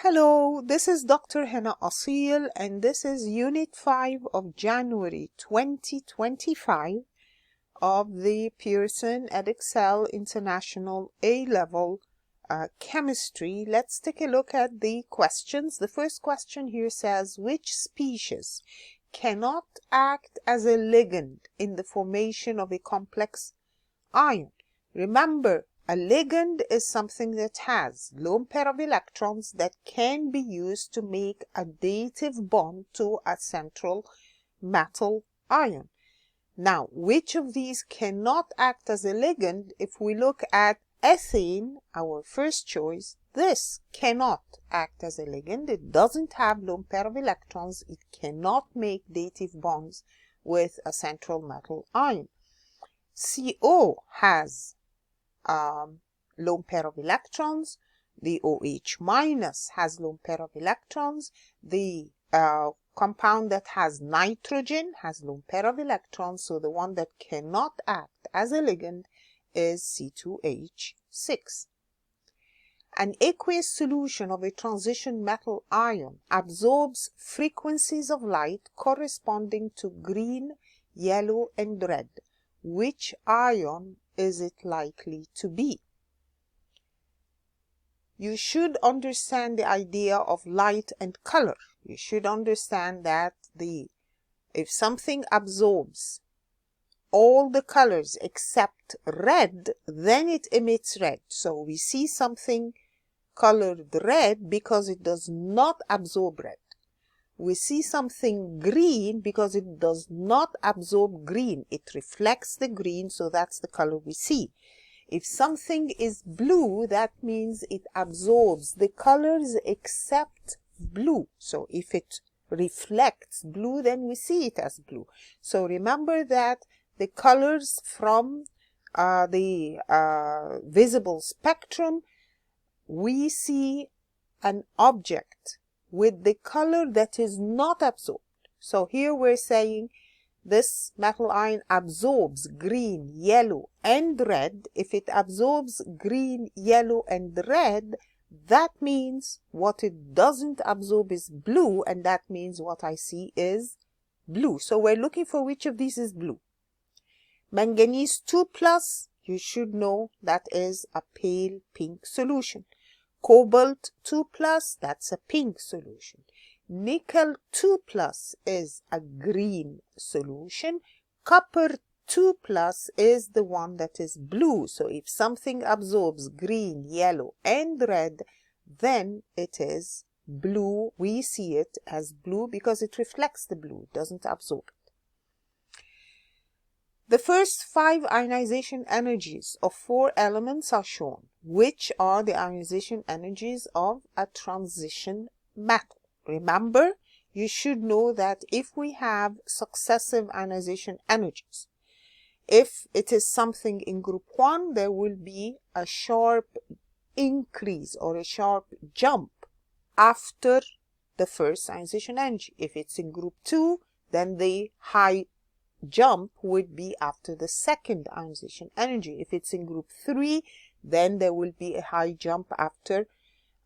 Hello, this is Dr. Hanaa Assil and this is Unit 5 of January 2025 of the Pearson Edexcel International A-Level Chemistry. Let's take a look at the questions. The first question here says, which species cannot act as a ligand in the formation of a complex ion? Remember, a ligand is something that has lone pair of electrons that can be used to make a dative bond to a central metal ion. Now, which of these cannot act as a ligand? If we look at ethane, our first choice, this cannot act as a ligand. It doesn't have lone pair of electrons. It cannot make dative bonds with a central metal ion. CO has lone pair of electrons. The OH minus has lone pair of electrons. The compound that has nitrogen has lone pair of electrons. So the one that cannot act as a ligand is C2H6. An aqueous solution of a transition metal ion absorbs frequencies of light corresponding to green, yellow, and red. Which ion is it likely to be? You should understand the idea of light and color. You should understand that if something absorbs all the colors except red, then it emits red. So we see something colored red because it does not absorb red. We see something green because it does not absorb green. It reflects the green, so that's the color we see. If something is blue, that means it absorbs the colors except blue. So if it reflects blue, then we see it as blue. So remember that the colors from the visible spectrum, we see an object with the color that is not absorbed. So here we're saying this metal ion absorbs green, yellow, and red. If it absorbs green, yellow, and red, that means what it doesn't absorb is blue, and that means what I see is blue. So we're looking for which of these is blue. Manganese 2+, you should know that is a pale pink solution. Cobalt 2+, that's a pink solution. Nickel 2+ is a green solution. Copper 2+ is the one that is blue. So if something absorbs green, yellow, and red, then it is blue. We see it as blue because it reflects the blue. It doesn't absorb it. The first 5 ionization energies of 4 elements are shown. Which are the ionization energies of a transition metal? Remember, you should know that if we have successive ionization energies, if it is something in group 1, there will be a sharp increase or a sharp jump after the first ionization energy. If it's in group 2, then the high jump would be after the second ionization energy. If it's in group 3, then there will be a high jump after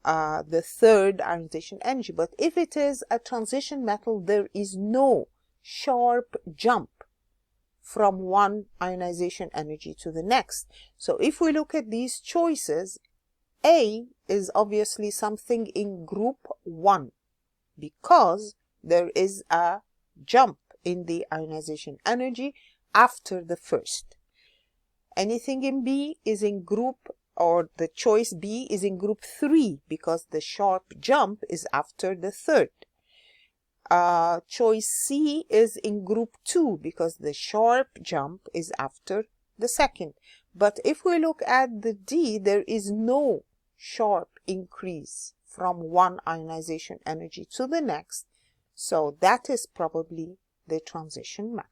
the third ionization energy. But if it is a transition metal, there is no sharp jump from one ionization energy to the next. So if we look at these choices, A is obviously something in group 1 because there is a jump in the ionization energy after the first. Anything in B is in group, or the choice B is in group 3 because the sharp jump is after the third. Choice C is in group 2 because the sharp jump is after the second. But if we look at the D, there is no sharp increase from one ionization energy to the next. So that is probably the transition metal.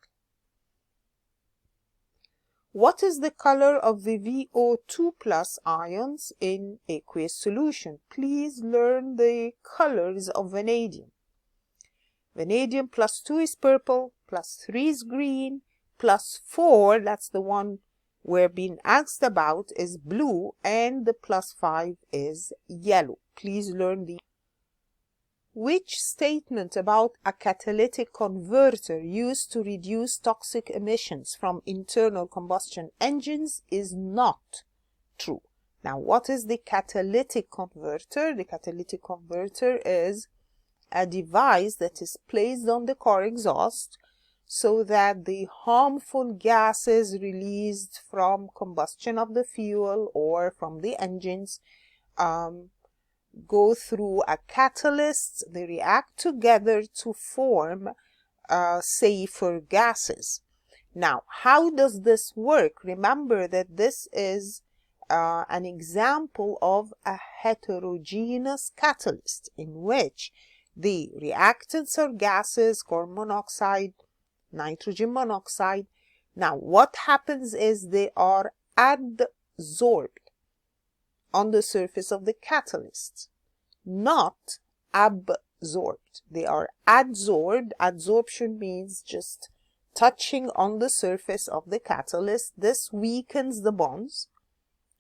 What is the color of the VO2+ ions in aqueous solution? Please learn the colors of vanadium. Vanadium +2 is purple, +3 is green, +4, that's the one we're being asked about, is blue, and the +5 is yellow. Please learn the Which statement about a catalytic converter used to reduce toxic emissions from internal combustion engines is not true? Now, what is the catalytic converter? The catalytic converter is a device that is placed on the car exhaust so that the harmful gases released from combustion of the fuel or from the engines go through a catalyst. They react together to form safer gases. Now, how does this work? Remember that this is an example of a heterogeneous catalyst in which the reactants are gases, carbon monoxide, nitrogen monoxide. Now, what happens is they are adsorbed on the surface of the catalyst, not absorbed. They are adsorbed. Adsorption means just touching on the surface of the catalyst. This weakens the bonds.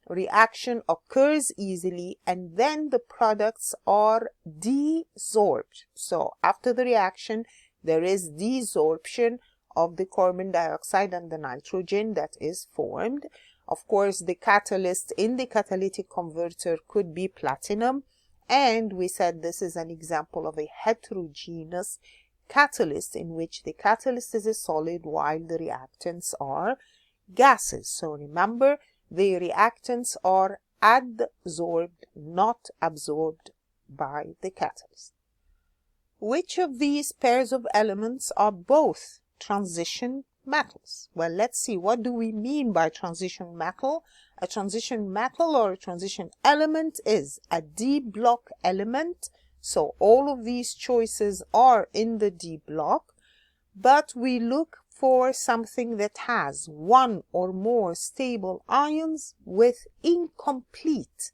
Reaction occurs easily, and then the products are desorbed. So after the reaction, there is desorption of the carbon dioxide and the nitrogen that is formed. Of course, the catalyst in the catalytic converter could be platinum, and we said this is an example of a heterogeneous catalyst in which the catalyst is a solid while the reactants are gases. So remember, the reactants are adsorbed, not absorbed by the catalyst. Which of these pairs of elements are both transition metals? Well, let's see. What do we mean by transition metal? A transition metal or a transition element is a D block element. So all of these choices are in the D block, but we look for something that has one or more stable ions with incomplete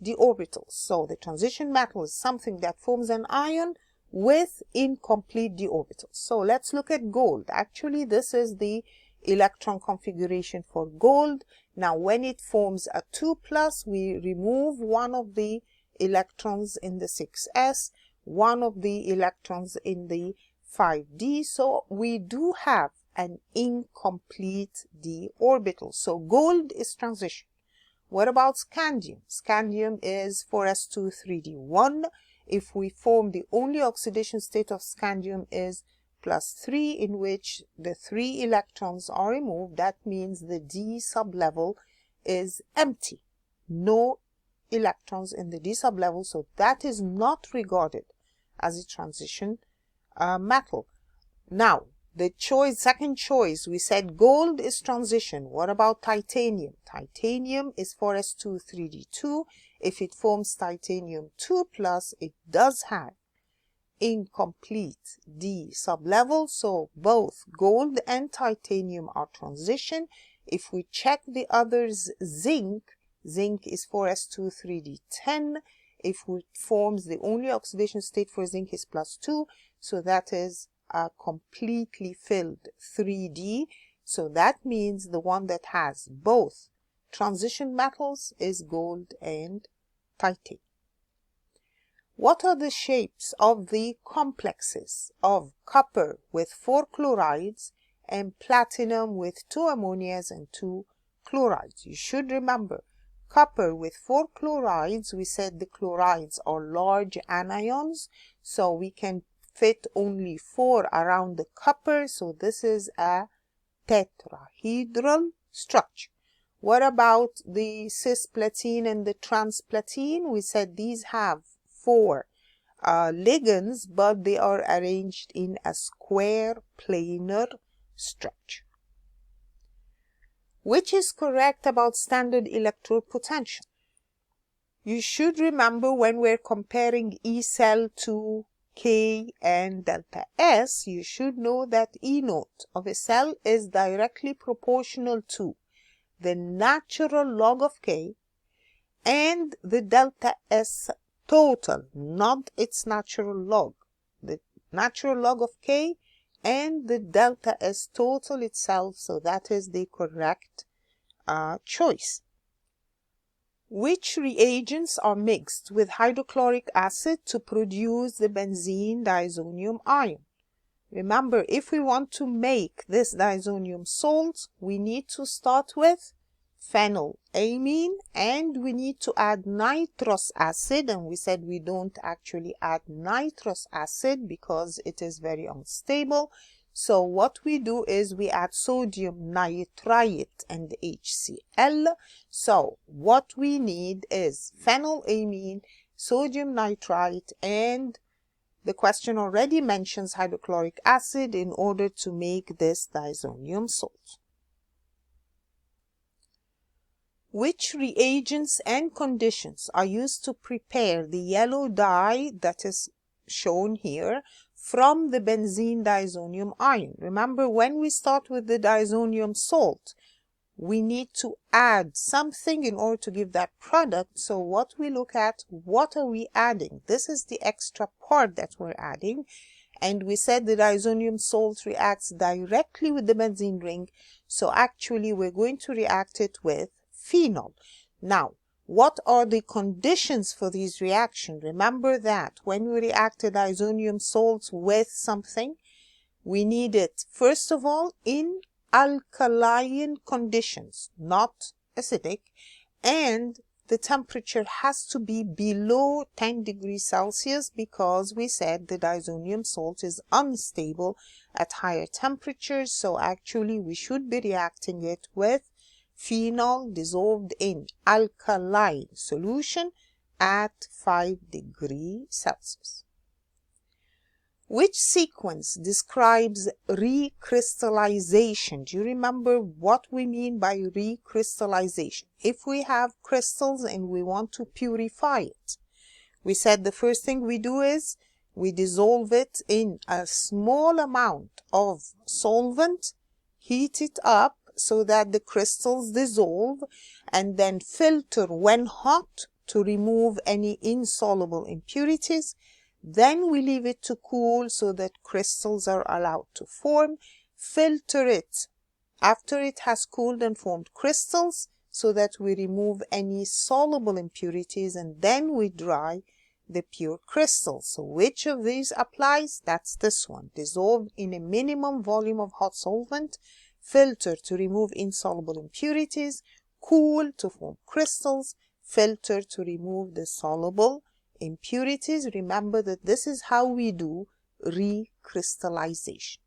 d orbitals. So the transition metal is something that forms an ion with incomplete d orbitals. So let's look at gold. Actually, this is the electron configuration for gold. Now, when it forms a 2+, we remove one of the electrons in the 6s, one of the electrons in the 5d. So we do have an incomplete d orbital. So gold is transition. What about scandium? Scandium is 4s2 3d1. If we form, the only oxidation state of scandium is +3, in which the 3 electrons are removed. That means the d sublevel is empty. No electrons in the d sublevel, so that is not regarded as a transition metal. Now, the second choice, we said gold is transition. What about titanium? Titanium is 4s2 3d2. If it forms titanium 2+, it does have incomplete d sublevel. So both gold and titanium are transition. If we check the others, zinc is 4s2 3d10. If it forms, the only oxidation state for zinc is +2. So that is a completely filled 3D. So that means the one that has both transition metals is gold and titanium. What are the shapes of the complexes of copper with 4 chlorides and platinum with 2 ammonias and 2 chlorides? You should remember, copper with 4 chlorides, we said the chlorides are large anions, so we can fit only 4 around the copper, so this is a tetrahedral structure. What about the cisplatin and the transplatin? We said these have 4 ligands, but they are arranged in a square planar structure. Which is correct about standard electrode potential? You should remember, when we're comparing E cell to K and delta S, you should know that E naught of a cell is directly proportional to the natural log of K and the delta S total, not its natural log. The natural log of K and the delta S total itself, so that is the correct choice. Which reagents are mixed with hydrochloric acid to produce the benzene diazonium ion? Remember, if we want to make this diazonium salt, we need to start with phenylamine and we need to add nitrous acid, and we said we don't actually add nitrous acid because it is very unstable. So what we do is we add sodium nitrite and HCl. So what we need is phenylamine, sodium nitrite, and the question already mentions hydrochloric acid in order to make this diazonium salt. Which reagents and conditions are used to prepare the yellow dye that is shown here from the benzene diazonium ion? Remember, when we start with the diazonium salt, we need to add something in order to give that product. So what we look at, what are we adding? This is the extra part that we're adding. And we said the diazonium salt reacts directly with the benzene ring. So actually we're going to react it with phenol. Now, what are the conditions for these reactions? Remember that when we react a diazonium salt with something, we need it, first of all, in alkaline conditions, not acidic, and the temperature has to be below 10 degrees Celsius because we said the diazonium salt is unstable at higher temperatures. So actually we should be reacting it with phenol dissolved in alkaline solution at 5 degrees Celsius. Which sequence describes recrystallization? Do you remember what we mean by recrystallization? If we have crystals and we want to purify it, we said the first thing we do is we dissolve it in a small amount of solvent, heat it up so that the crystals dissolve, and then filter when hot to remove any insoluble impurities. Then we leave it to cool so that crystals are allowed to form. Filter it after it has cooled and formed crystals so that we remove any soluble impurities, and then we dry the pure crystals. So which of these applies? That's this one. Dissolve in a minimum volume of hot solvent, filter to remove insoluble impurities, cool to form crystals, filter to remove the soluble impurities. Remember that this is how we do recrystallization.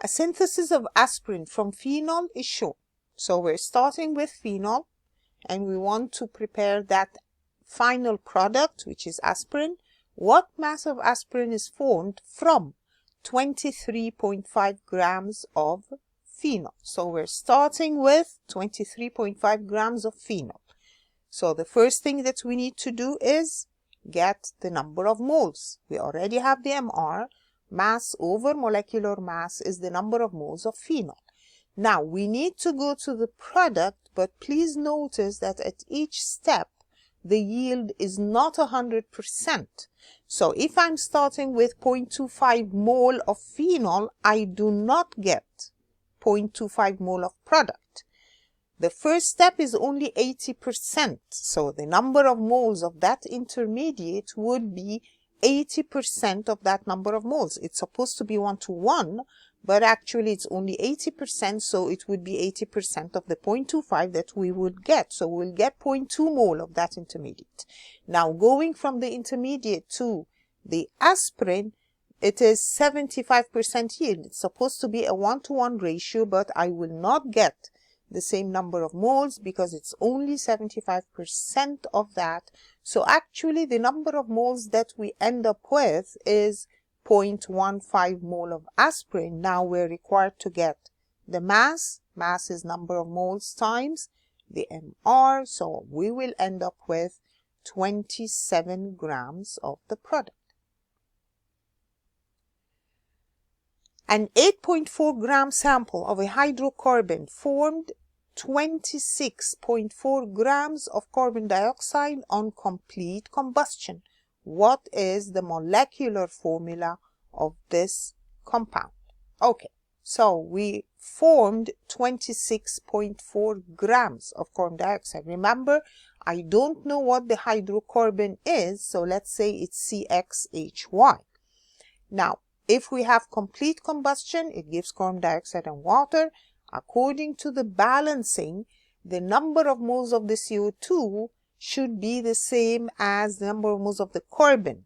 A synthesis of aspirin from phenol is shown. So we're starting with phenol and we want to prepare that final product, which is aspirin. What mass of aspirin is formed from 23.5 grams of phenol? So we're starting with 23.5 grams of phenol. So the first thing that we need to do is get the number of moles. We already have the MR. Mass over molecular mass is the number of moles of phenol. Now we need to go to the product, but please notice that at each step the yield is not 100%. So if I'm starting with 0.25 mole of phenol, I do not get 0.25 mole of product. The first step is only 80%. So the number of moles of that intermediate would be 80% of that number of moles. It's supposed to be 1:1, but actually it's only 80%, so it would be 80% of the 0.25 that we would get. So we'll get 0.2 mole of that intermediate. Now going from the intermediate to the aspirin, it is 75% yield. It's supposed to be a 1:1 ratio, but I will not get the same number of moles because it's only 75% of that. So actually the number of moles that we end up with is 0.15 mole of aspirin. Now we're required to get the mass. Mass is number of moles times the MR. So we will end up with 27 grams of the product. An 8.4 gram sample of a hydrocarbon formed 26.4 grams of carbon dioxide on complete combustion. What is the molecular formula of this compound? Okay, So we formed 26.4 grams of carbon dioxide. Remember, I don't know what the hydrocarbon is, so let's say it's CXHY. Now, if we have complete combustion, it gives carbon dioxide and water. According to the balancing, the number of moles of the CO2 should be the same as the number of moles of the carbon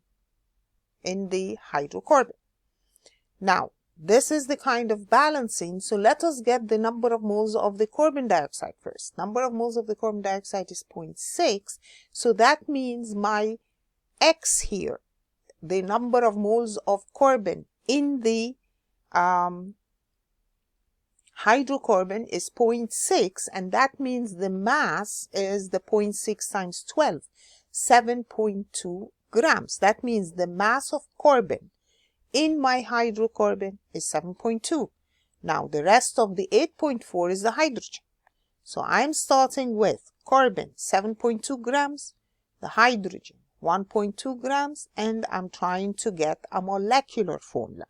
in the hydrocarbon. Now, this is the kind of balancing, so let us get the number of moles of the carbon dioxide first. Number of moles of the carbon dioxide is 0.6, so that means my X here, the number of moles of carbon in the hydrocarbon is 0.6, and that means the mass is the 0.6 times 12, 7.2 grams. That means the mass of carbon in my hydrocarbon is 7.2. Now the rest of the 8.4 is the hydrogen. So I'm starting with carbon 7.2 grams, the hydrogen 1.2 grams, and I'm trying to get a molecular formula.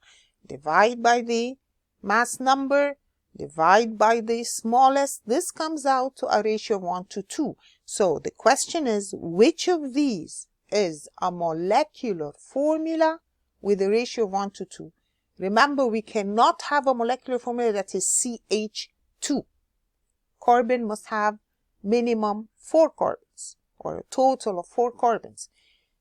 Divide by the mass number, divide by the smallest. This comes out to a ratio of 1 to 2. So the question is, which of these is a molecular formula with a ratio of 1 to 2? Remember, we cannot have a molecular formula that is CH2. Carbon must have minimum 4 carbons, or a total of 4 carbons.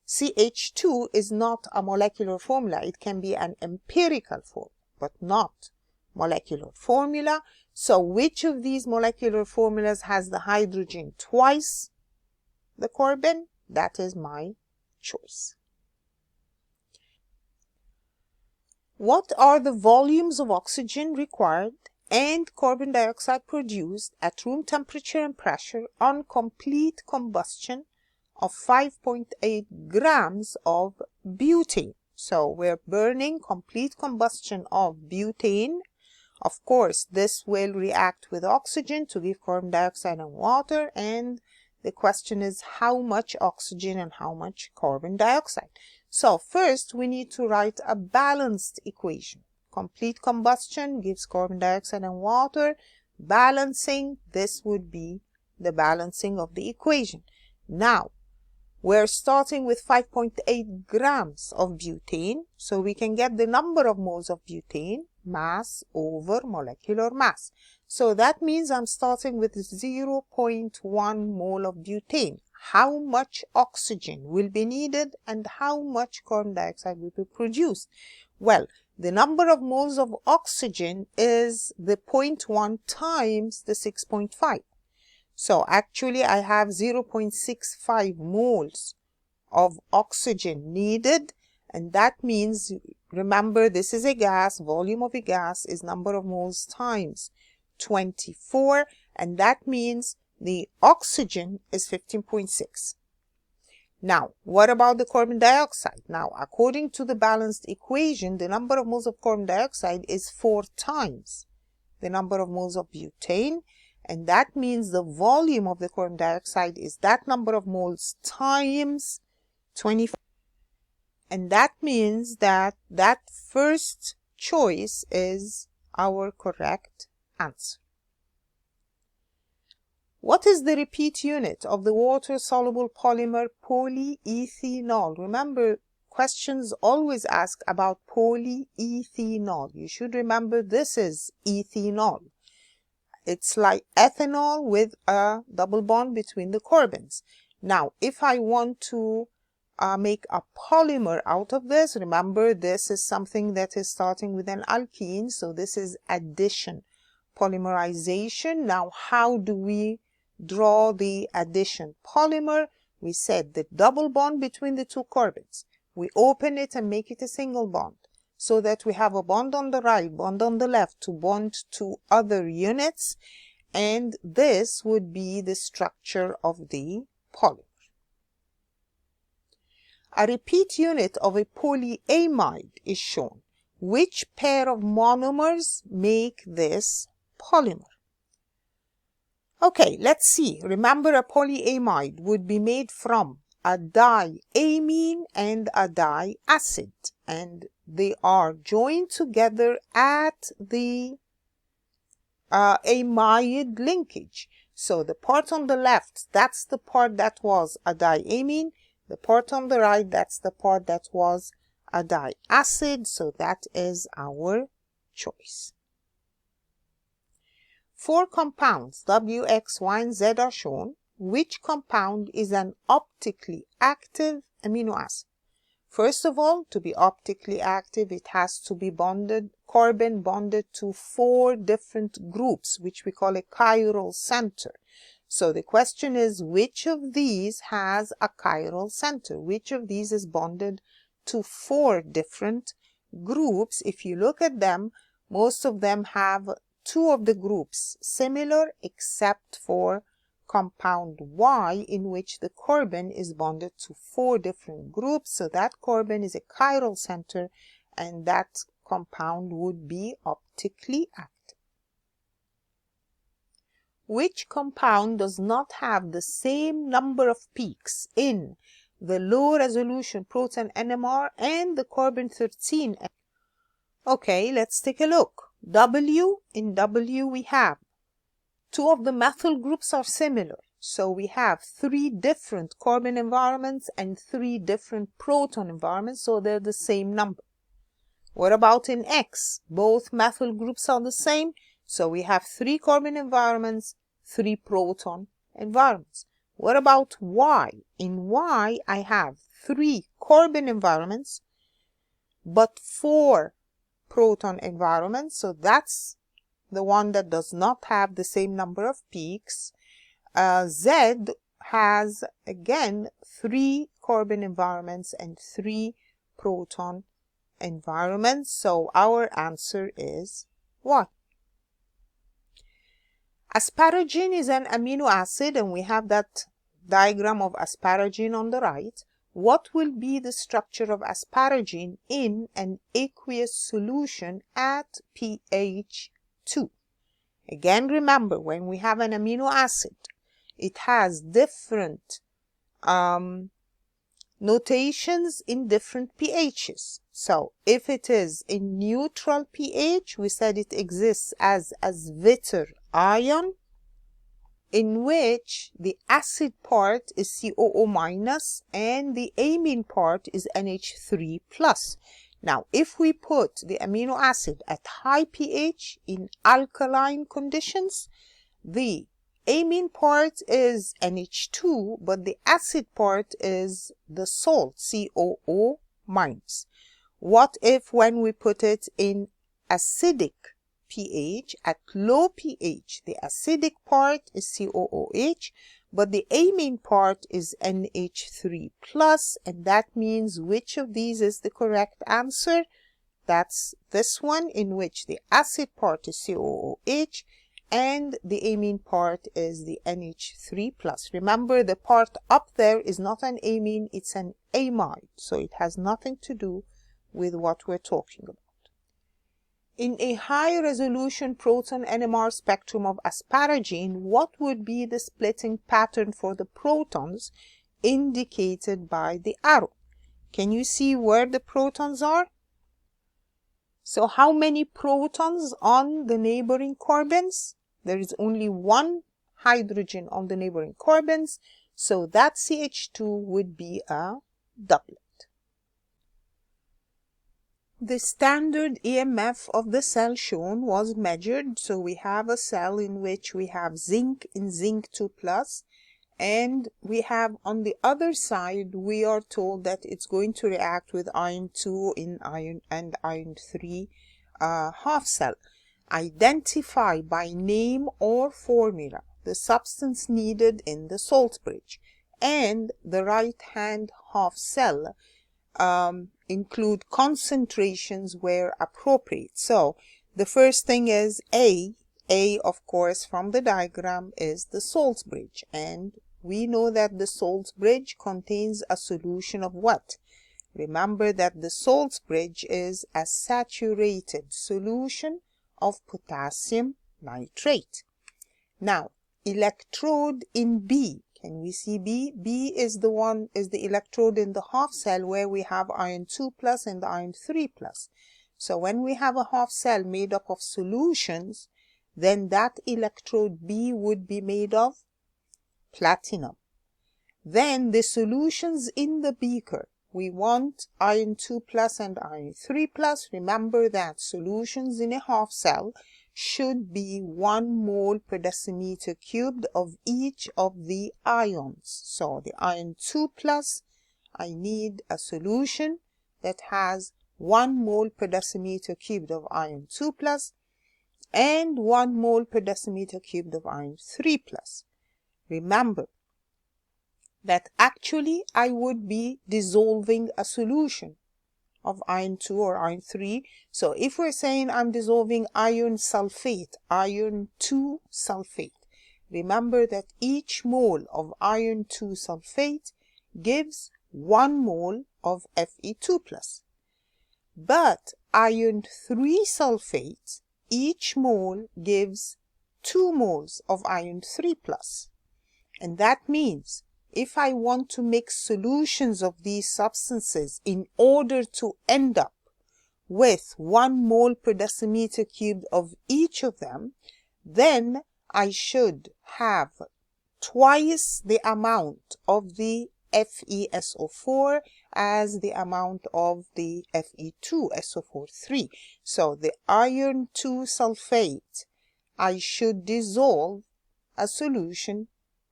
CH2 is not a molecular formula. It can be an empirical formula, but not molecular formula. So which of these molecular formulas has the hydrogen twice the carbon? That is my choice. What are the volumes of oxygen required and carbon dioxide produced at room temperature and pressure on complete combustion of 5.8 grams of butane? So we're burning complete combustion of butane. Of course, this will react with oxygen to give carbon dioxide and water, and the question is how much oxygen and how much carbon dioxide. So first we need to write a balanced equation. Complete combustion gives carbon dioxide and water. Balancing, this would be the balancing of the equation. Now, we're starting with 5.8 grams of butane, so we can get the number of moles of butane, mass over molecular mass. So that means I'm starting with 0.1 mole of butane. How much oxygen will be needed and how much carbon dioxide will be produced? Well, the number of moles of oxygen is the 0.1 times the 6.5. So actually I have 0.65 moles of oxygen needed, and that means, remember, this is a gas, volume of a gas is number of moles times 24, and that means the oxygen is 15.6. Now, what about the carbon dioxide? Now, according to the balanced equation, the number of moles of carbon dioxide is 4 times the number of moles of butane, and that means the volume of the carbon dioxide is that number of moles times 24. And that means that that first choice is our correct answer. What is the repeat unit of the water-soluble polymer polyethanol? Remember, questions always ask about polyethanol. You should remember this is ethanol. It's like ethanol with a double bond between the carbons. Now, if I want to make a polymer out of this, remember this is something that is starting with an alkene, so this is addition, polymerization. Now, how do we draw the addition polymer? We said the double bond between the two carbons. We open it and make it a single bond, so that we have a bond on the right, bond on the left to bond to other units, and this would be the structure of the polymer. A repeat unit of a polyamide is shown. Which pair of monomers make this polymer? Okay, let's see. Remember, a polyamide would be made from a diamine and a diacid, and they are joined together at the amide linkage. So the part on the left, that's the part that was a diamine. The part on the right, that's the part that was a diacid. So that is our choice. 4 compounds W, X, Y, and Z are shown. Which compound is an optically active amino acid? First of all, to be optically active, it has to be bonded, carbon bonded to 4 different groups, which we call a chiral center. So the question is, which of these has a chiral center? Which of these is bonded to 4 different groups? If you look at them, most of them have 2 of the groups similar, except for compound Y, in which the carbon is bonded to 4 different groups. So that carbon is a chiral center, and that compound would be optically active. Which compound does not have the same number of peaks in the low resolution proton NMR and the carbon-13? Okay, let's take a look. In W we have 2 of the methyl groups are similar. So we have 3 different carbon environments and 3 different proton environments, so they're the same number. What about in X? Both methyl groups are the same, so we have 3 carbon environments, 3 proton environments. What about Y? In Y, I have 3 carbon environments, but 4 proton environments, so that's the one that does not have the same number of peaks. Z has, again, 3 carbon environments and 3 proton environments, so our answer is Y. Asparagine is an amino acid, and we have that diagram of asparagine on the right. What will be the structure of asparagine in an aqueous solution at pH 2? Again, remember, when we have an amino acid, it has different notations in different pHs. So if it is in neutral pH, we said it exists as Zwitter ion, in which the acid part is COO minus and the amine part is NH3 plus. Now, if we put the amino acid at high pH in alkaline conditions, the amine part is NH2, but the acid part is the salt, COO minus. What if when we put it in acidic pH, at low pH, the acidic part is COOH, but the amine part is NH3 plus, and that means which of these is the correct answer? That's this one, in which the acid part is COOH and the amine part is the NH3 plus. Remember, the part up there is not an amine, it's an amide, so it has nothing to do with what we're talking about. In a high-resolution proton NMR spectrum of asparagine, what would be the splitting pattern for the protons indicated by the arrow? Can you see where the protons are? So how many protons on the neighboring carbons? There is only 1 hydrogen on the neighboring carbons, so that CH2 would be a doublet. The standard EMF of the cell shown was measured. So we have a cell in which we have zinc in zinc 2 plus, and we have on the other side, we are told that it's going to react with iron 2 in iron and iron 3 half cell. Identify by name or formula the substance needed in the salt bridge, and the right hand half cell include concentrations where appropriate. So the first thing is A of course from the diagram is the salt bridge, and we know that the salt bridge contains a solution of what? Remember that the salt bridge is a saturated solution of potassium nitrate. Now, electrode in B. Can we see B? B is the electrode in the half cell where we have iron 2 plus and iron 3 plus. So when we have a half cell made up of solutions, then that electrode B would be made of platinum. Then the solutions in the beaker, we want iron 2 plus and iron 3 plus. Remember that solutions in a half cell should be 1 mole per decimeter cubed of each of the ions. So the iron 2 plus, I need a solution that has 1 mole per decimeter cubed of iron 2 plus and 1 mole per decimeter cubed of iron 3 plus. Remember that actually I would be dissolving a solution of iron 2 or iron 3. So if we're saying I'm dissolving iron sulfate, iron 2 sulfate, remember that each mole of iron 2 sulfate gives 1 mole of Fe2 plus. But iron 3 sulfate, each mole gives 2 moles of iron 3 plus. And that means if I want to mix solutions of these substances in order to end up with 1 mole per decimeter cubed of each of them, then I should have twice the amount of the FeSO4 as the amount of the Fe2SO4 3. So the iron 2 sulfate, I should dissolve a solution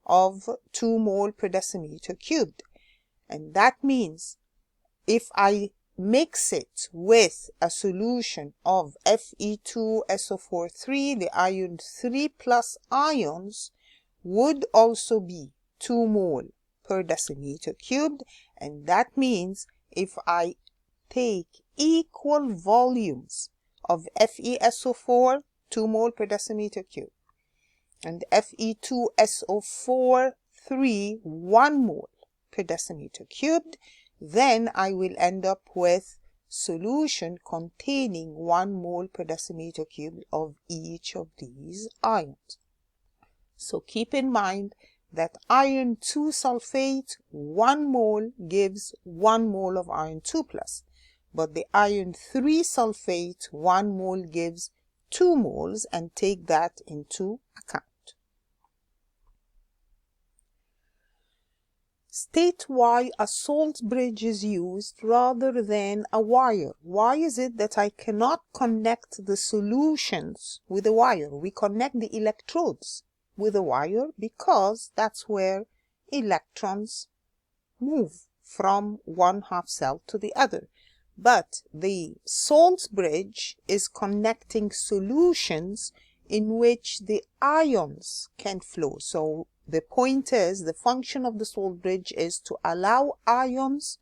of 2 mole per decimeter cubed. And that means if I mix it with a solution of Fe2SO4 3, the iron 3 plus ions would also be 2 mole per decimeter cubed. And that means if I take equal volumes of FeSO4, 2 mole per decimeter cubed, and Fe2SO4 3, 1 mole per decimeter cubed, then I will end up with solution containing 1 mole per decimeter cubed of each of these ions. So keep in mind that iron 2 sulfate, 1 mole gives 1 mole of iron 2 plus, but the iron 3 sulfate, 1 mole gives 2 moles, and take that into account. State why a salt bridge is used rather than a wire. Why is it that I cannot connect the solutions with a wire? We connect the electrodes with a wire because that's where electrons move from one half cell to the other. But the salt bridge is connecting solutions in which the ions can flow. So the point is, the function of the salt bridge is to allow ions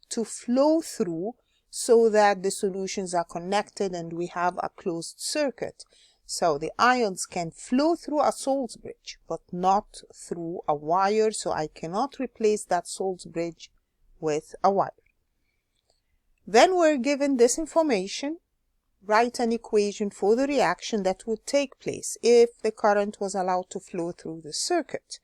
to flow through so that the solutions are connected and we have a closed circuit. So the ions can flow through a salt bridge, but not through a wire. So I cannot replace that salt bridge with a wire. Then we're given this information. Write an equation for the reaction that would take place if the current was allowed to flow through the circuit.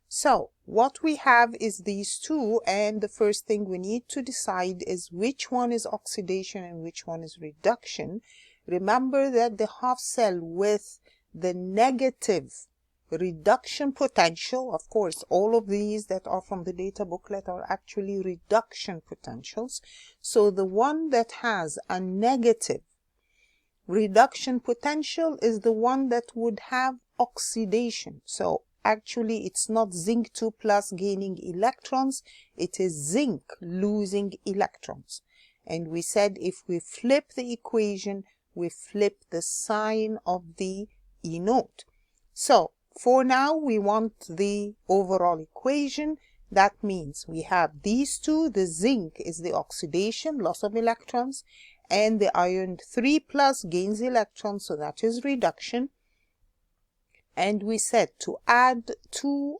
So what we have is these two, and the first thing we need to decide is which one is oxidation and which one is reduction. Remember that the half cell with the negative reduction potential, of course all of these that are from the data booklet are actually reduction potentials. So the one that has a negative reduction potential is the one that would have oxidation. So actually it's not zinc 2 plus gaining electrons, it is zinc losing electrons. And we said if we flip the equation, we flip the sign of the E note. So for now we want the overall equation. That means we have these two. The zinc is the oxidation, loss of electrons, and the iron 3 plus gains electrons, so that is reduction. And we said to add two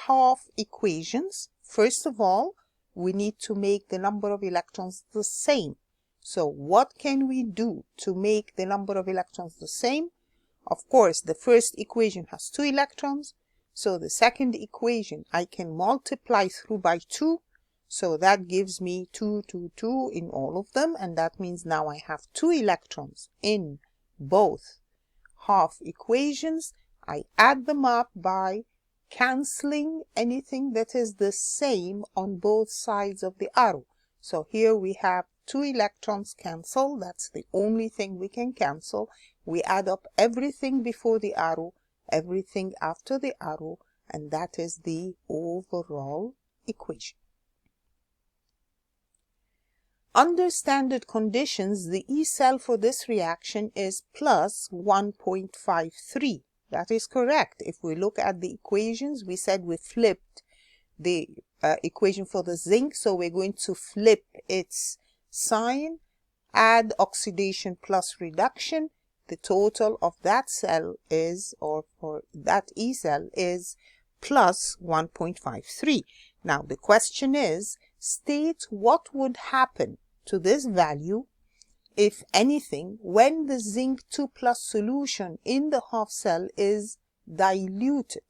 half equations, first of all, we need to make the number of electrons the same. So what can we do to make the number of electrons the same? Of course, the first equation has 2 electrons, so the second equation I can multiply through by 2. So that gives me 2, 2, 2 in all of them, and that means now I have 2 electrons in both half equations. I add them up by cancelling anything that is the same on both sides of the arrow. So here we have 2 electrons cancel. That's the only thing we can cancel. We add up everything before the arrow, everything after the arrow, and that is the overall equation. Under standard conditions, the E cell for this reaction is plus 1.53. That is correct. If we look at the equations, we said we flipped the equation for the zinc, so we're going to flip its sign, add oxidation plus reduction. The total of that cell is, or for that E cell, is plus 1.53. Now the question is, state what would happen to this value, if anything, when the zinc 2 plus solution in the half cell is diluted.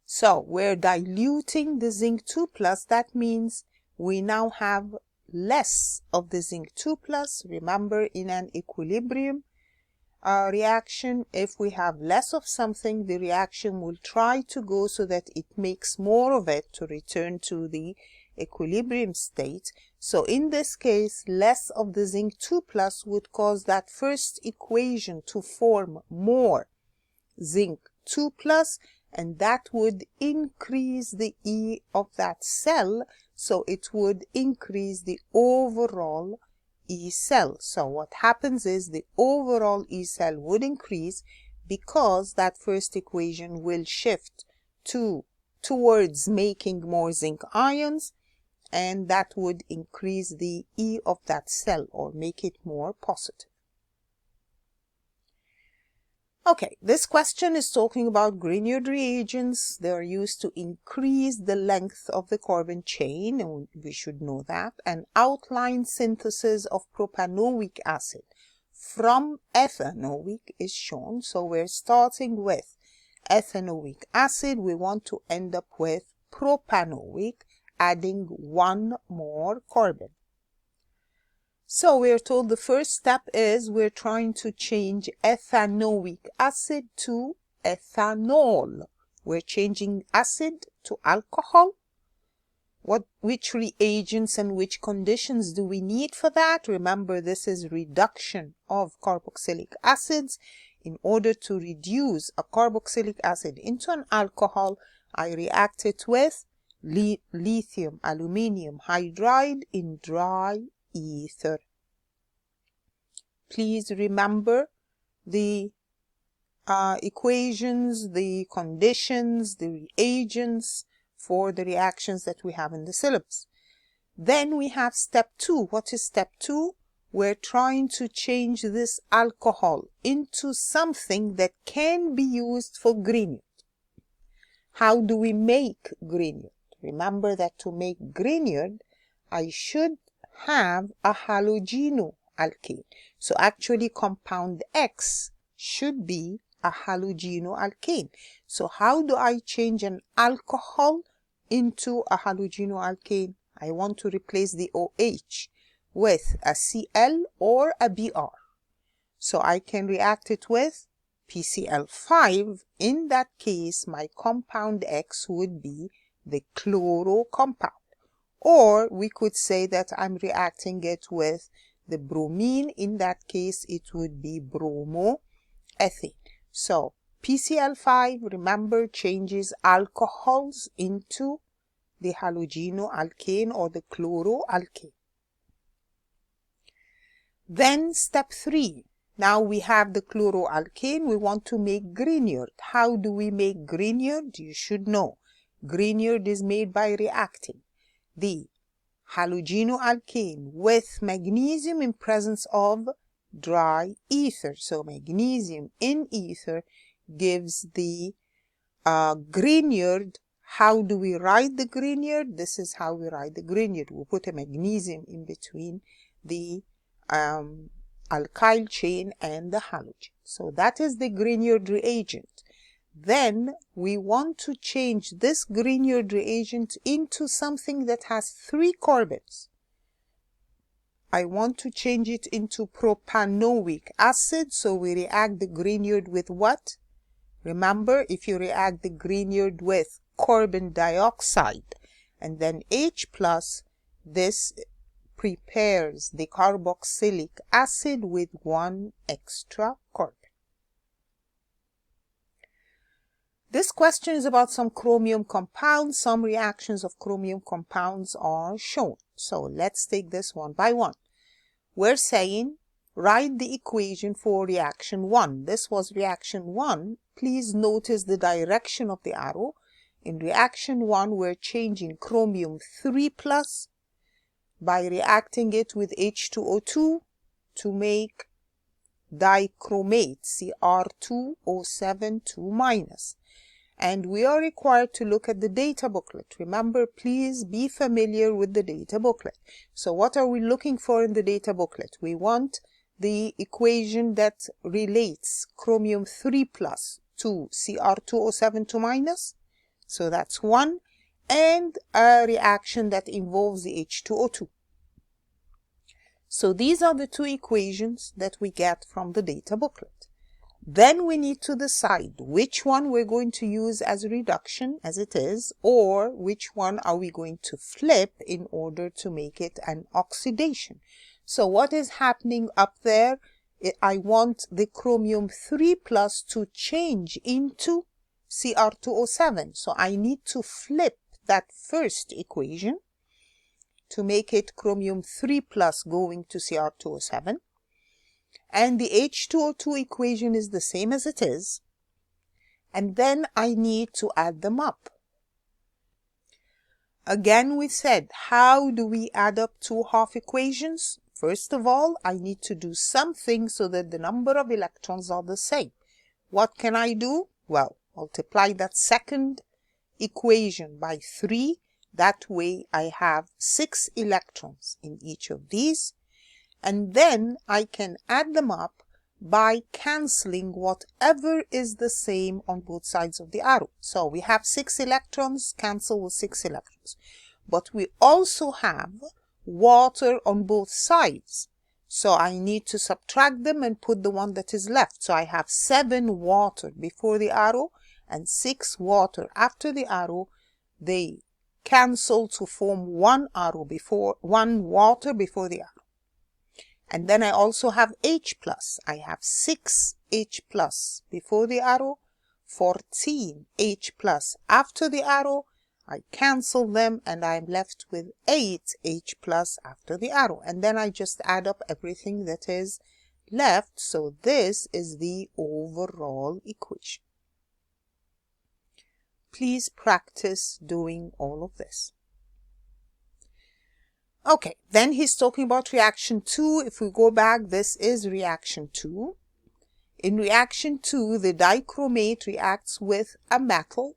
So we're diluting the zinc 2 plus. That means we now have less of the zinc 2 plus. Remember, in an equilibrium reaction, if we have less of something, the reaction will try to go so that it makes more of it to return to the equilibrium state. So in this case, less of the zinc 2 plus would cause that first equation to form more zinc 2 plus, and that would increase the E of that cell, so it would increase the overall E cell. So what happens is the overall E cell would increase because that first equation will shift towards making more zinc ions, and that would increase the E of that cell or make it more positive. Okay, this question is talking about Grignard reagents. They are used to increase the length of the carbon chain, and we should know that. An outline synthesis of propanoic acid from ethanoic is shown. So we're starting with ethanoic acid. We want to end up with propanoic, adding 1 more carbon. So we're told the first step is we're trying to change ethanoic acid to ethanol. We're changing acid to alcohol. Which reagents and which conditions do we need for that? Remember, this is reduction of carboxylic acids. In order to reduce a carboxylic acid into an alcohol, I react it with lithium aluminium hydride in dry ether. Please remember the equations, the conditions, the reagents for the reactions that we have in the syllabus. Then we have step 2. What is step 2? We're trying to change this alcohol into something that can be used for Grignard. How do we make Grignard? Remember that to make Grignard, I should have a halogenoalkane. So actually compound X should be a halogenoalkane. So how do I change an alcohol into a halogenoalkane? I want to replace the OH with a Cl or a Br. So I can react it with PCl5. In that case, my compound X would be the chloro compound. Or we could say that I'm reacting it with the bromine. In that case, it would be bromoethane. So PCl5, remember, changes alcohols into the halogenoalkane or the chloroalkane. Then step 3. Now we have the chloroalkane. We want to make Grignard. How do we make Grignard? You should know. Grignard is made by reacting the halogenoalkane with magnesium in presence of dry ether. So magnesium in ether gives the Grignard. How do we write the Grignard? This is how we write the Grignard. We put a magnesium in between the alkyl chain and the halogen. So that is the Grignard reagent. Then we want to change this Grignard reagent into something that has 3 carbons. I want to change it into propanoic acid, so we react the Grignard with what? Remember, if you react the Grignard with carbon dioxide and then H+, this prepares the carboxylic acid with one extra carbon. This question is about some chromium compounds. Some reactions of chromium compounds are shown. So let's take this one by one. We're saying write the equation for reaction 1. This was reaction 1. Please notice the direction of the arrow. In reaction 1, we're changing chromium 3+ by reacting it with H2O2 to make dichromate, Cr2O7 2-. And we are required to look at the data booklet. Remember, please be familiar with the data booklet. So what are we looking for in the data booklet? We want the equation that relates chromium 3+ to Cr2O7 2-. So that's 1. And a reaction that involves the H2O2. So these are the two equations that we get from the data booklet. Then we need to decide which one we're going to use as a reduction as it is, or which one are we going to flip in order to make it an oxidation. So what is happening up there? I want the chromium 3+ to change into Cr2O7. So I need to flip that first equation to make it chromium 3+ going to Cr2O7. And the H2O2 equation is the same as it is. And then I need to add them up. Again, we said, how do we add up two half equations? First of all, I need to do something so that the number of electrons are the same. What can I do? Well, multiply that second equation by 3. That way I have 6 electrons in each of these. And then I can add them up by cancelling whatever is the same on both sides of the arrow. So we have 6 electrons, cancel with 6 electrons. But we also have water on both sides. So I need to subtract them and put the one that is left. So I have 7 water before the arrow and 6 water after the arrow. They cancel to form one water before the arrow. And then I also have H+. I have 6 H+ before the arrow, 14 H+ after the arrow. I cancel them and I'm left with 8 H+ after the arrow. And then I just add up everything that is left. So this is the overall equation. Please practice doing all of this. Okay, then he's talking about reaction 2. If we go back, this is reaction 2. In reaction 2, the dichromate reacts with a metal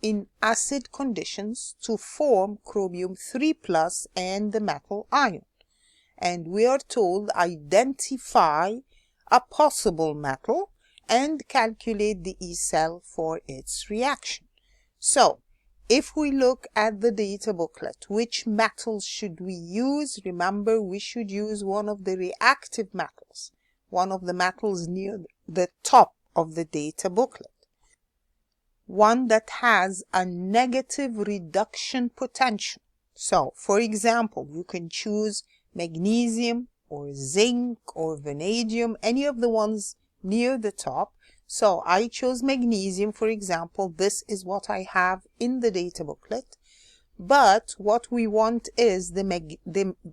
in acid conditions to form chromium 3+ and the metal ion. And we are told identify a possible metal and calculate the E cell for its reaction. So, if we look at the data booklet, which metals should we use? Remember, we should use one of the reactive metals, one of the metals near the top of the data booklet, one that has a negative reduction potential. So, for example, you can choose magnesium or zinc or vanadium, any of the ones near the top. So I chose magnesium, for example. This is what I have in the data booklet. But what we want is the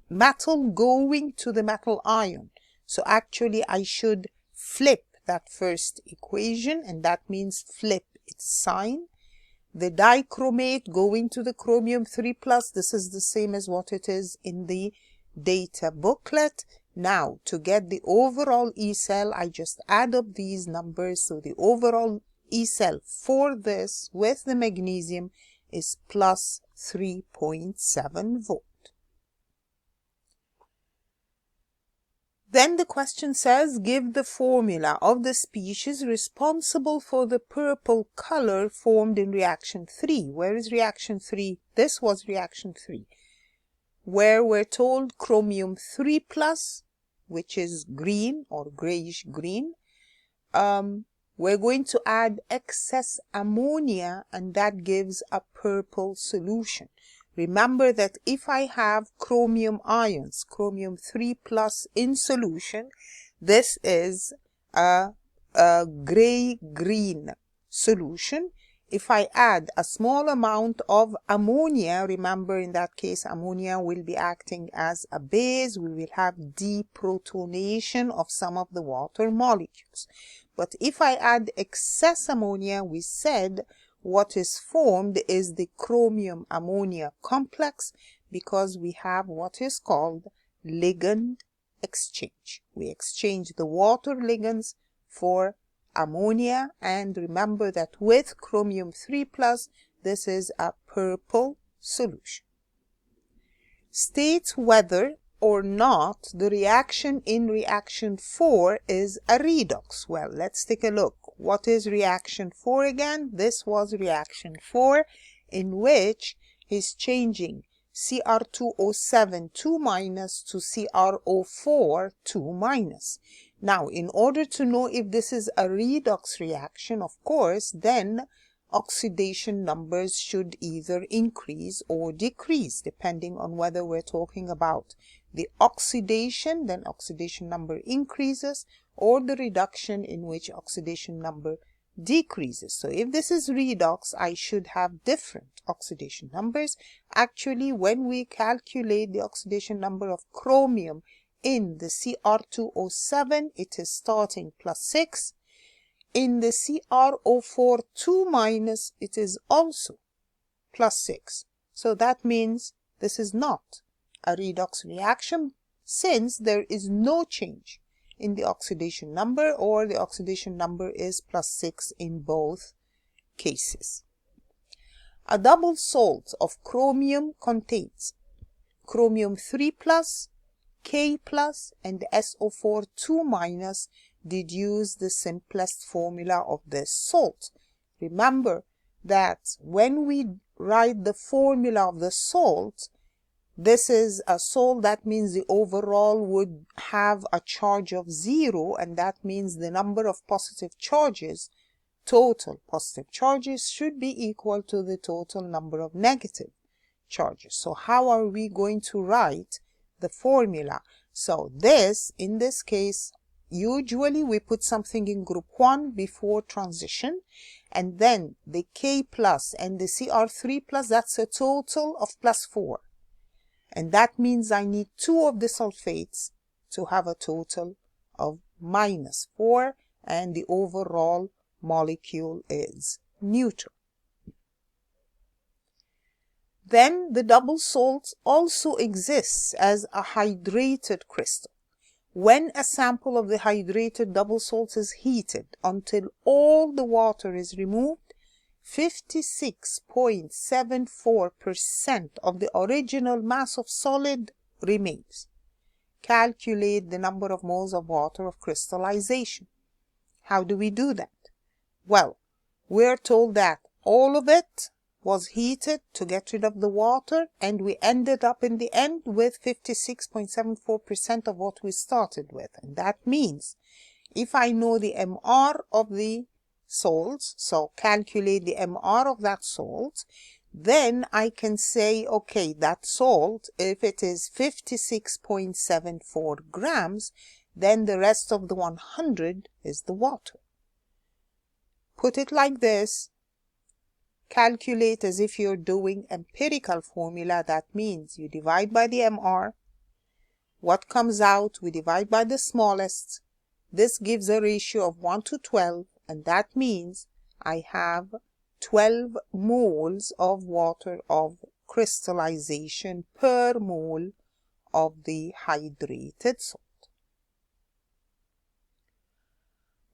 metal going to the metal ion. So actually I should flip that first equation, and that means flip its sign. The dichromate going to the chromium 3+, this is the same as what it is in the data booklet. Now, to get the overall E cell, I just add up these numbers. So the overall E cell for this with the magnesium is plus 3.7 volt. Then the question says, give the formula of the species responsible for the purple color formed in reaction 3. Where is reaction 3? This was reaction 3. where we're told chromium 3 plus, which is green or grayish green, we're going to add excess ammonia, and that gives a purple solution. Remember that if I have chromium ions, chromium 3 plus in solution, this is a gray-green solution. If I add a small amount of ammonia, remember in that case ammonia will be acting as a base, we will have deprotonation of some of the water molecules. But if I add excess ammonia, we said what is formed is the chromium ammonia complex, because we have what is called ligand exchange. We exchange the water ligands for ammonia, and remember that with chromium 3 plus, this is a purple solution. State whether or not the reaction in reaction 4 is a redox. Well, let's take a look. What is reaction 4 again? This was reaction 4, in which he's changing Cr2O7 2 minus to CrO4 2 minus. Now, in order to know if this is a redox reaction, of course, then oxidation numbers should either increase or decrease, depending on whether we're talking about the oxidation, then oxidation number increases, or the reduction, in which oxidation number decreases. So if this is redox, I should have different oxidation numbers. Actually, when we calculate the oxidation number of chromium in the Cr2O7, it is starting +6. In the CrO4 2 minus, it is also +6. So that means this is not a redox reaction, since there is no change in the oxidation number, or the oxidation number is +6 in both cases. A double salt of chromium contains chromium 3 plus, K plus, and SO4 2 minus. Deduce the simplest formula of this salt. Remember that when we write the formula of the salt, this is a salt, that means the overall would have a charge of 0, and that means the number of positive charges, total positive charges, should be equal to the total number of negative charges. So how are we going to write the formula? So this, in this case, usually we put something in group 1 before transition, and then the K plus and the Cr3 plus, that's a total of +4. And that means I need 2 of the sulfates to have a total of -4, and the overall molecule is neutral. Then the double salt also exists as a hydrated crystal. When a sample of the hydrated double salt is heated until all the water is removed, 56.74% of the original mass of solid remains. Calculate the number of moles of water of crystallization. How do we do that? Well, we're told that all of it was heated to get rid of the water, and we ended up in the end with 56.74% of what we started with. And that means if I know the MR of the salts, so calculate the MR of that salt, then I can say, okay, that salt, if it is 56.74 grams, then the rest of the 100 is the water. Put it like this. Calculate as if you're doing empirical formula. That means you divide by the MR. What comes out, we divide by the smallest. This gives a ratio of 1 to 12, and that means I have 12 moles of water of crystallization per mole of the hydrated salt.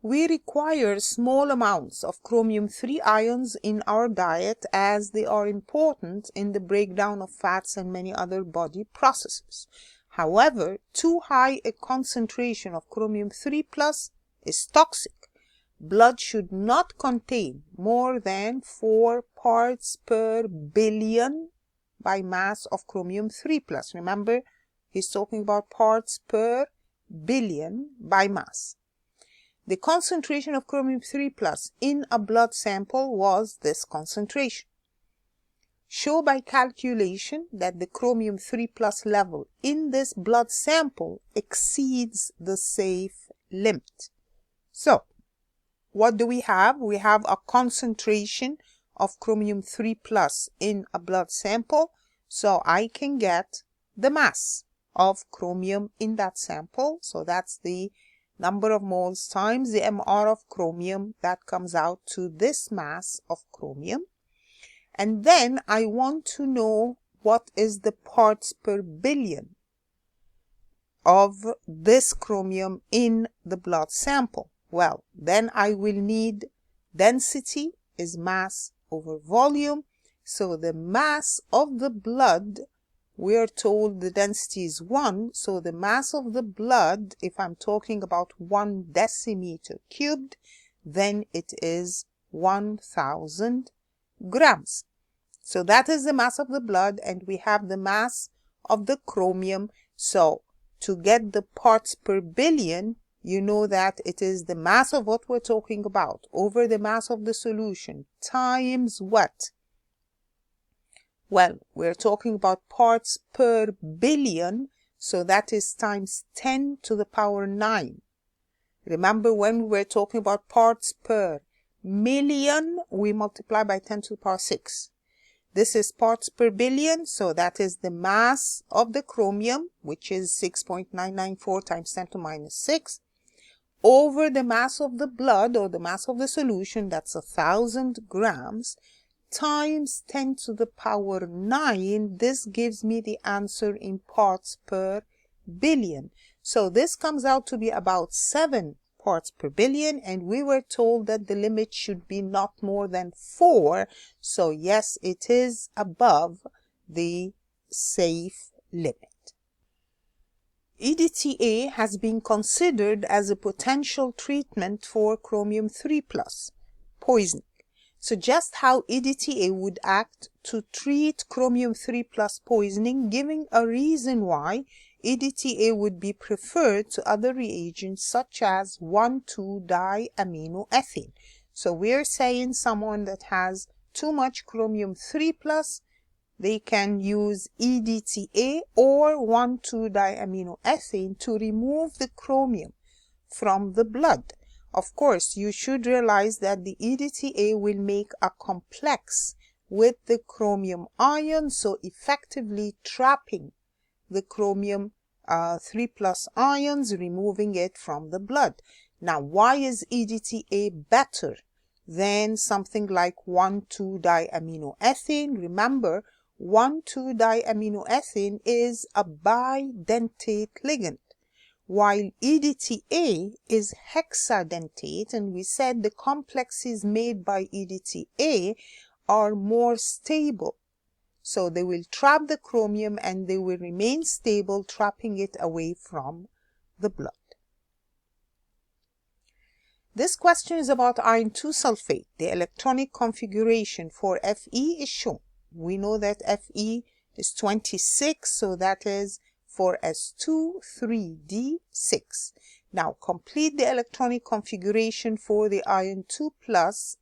We require small amounts of chromium 3 ions in our diet, as they are important in the breakdown of fats and many other body processes. However, too high a concentration of chromium 3 plus is toxic. Blood should not contain more than 4 parts per billion by mass of chromium 3+. Remember, he's talking about parts per billion by mass. The concentration of chromium 3+ in a blood sample was this concentration. Show by calculation that the chromium 3+ level in this blood sample exceeds the safe limit. So, what do we have? We have a concentration of chromium 3+ in a blood sample. So I can get the mass of chromium in that sample. So that's the number of moles times the MR of chromium. That comes out to this mass of chromium. And then I want to know what is the parts per billion of this chromium in the blood sample. Well, then I will need density is mass over volume. So the mass of the blood, we are told the density is 1. So the mass of the blood, if I'm talking about 1 decimeter cubed, then it is 1000 grams. So that is the mass of the blood, and we have the mass of the chromium. So to get the parts per billion, you know that it is the mass of what we're talking about over the mass of the solution times what? Well, we're talking about parts per billion, so that is times 10 to the power 9. Remember, when we were talking about parts per million, we multiply by 10 to the power 6. This is parts per billion, so that is the mass of the chromium, which is 6.994 times 10 to minus 6, over the mass of the blood or the mass of the solution, that's 1000 grams, times 10 to the power 9. This gives me the answer in parts per billion. So this comes out to be about 7 parts per billion, and we were told that the limit should be not more than 4. So yes, it is above the safe limit. EDTA has been considered as a potential treatment for chromium 3+ poisoning. So just how EDTA would act to treat chromium 3+ poisoning, giving a reason why EDTA would be preferred to other reagents such as 1,2-diaminoethane. So we're saying someone that has too much chromium 3+, they can use EDTA or 1,2-diaminoethane to remove the chromium from the blood. Of course, you should realize that the EDTA will make a complex with the chromium ion, so effectively trapping the chromium 3+ ions, removing it from the blood. Now, why is EDTA better than something like 1,2-diaminoethane? Remember, 1,2-diaminoethane is a bidentate ligand, while EDTA is hexadentate, and we said the complexes made by EDTA are more stable. So they will trap the chromium and they will remain stable, trapping it away from the blood. This question is about iron 2 sulfate. The electronic configuration for Fe is shown. We know that Fe is 26, so that is 4s2 3d6. Now complete the electronic configuration for the iron 2+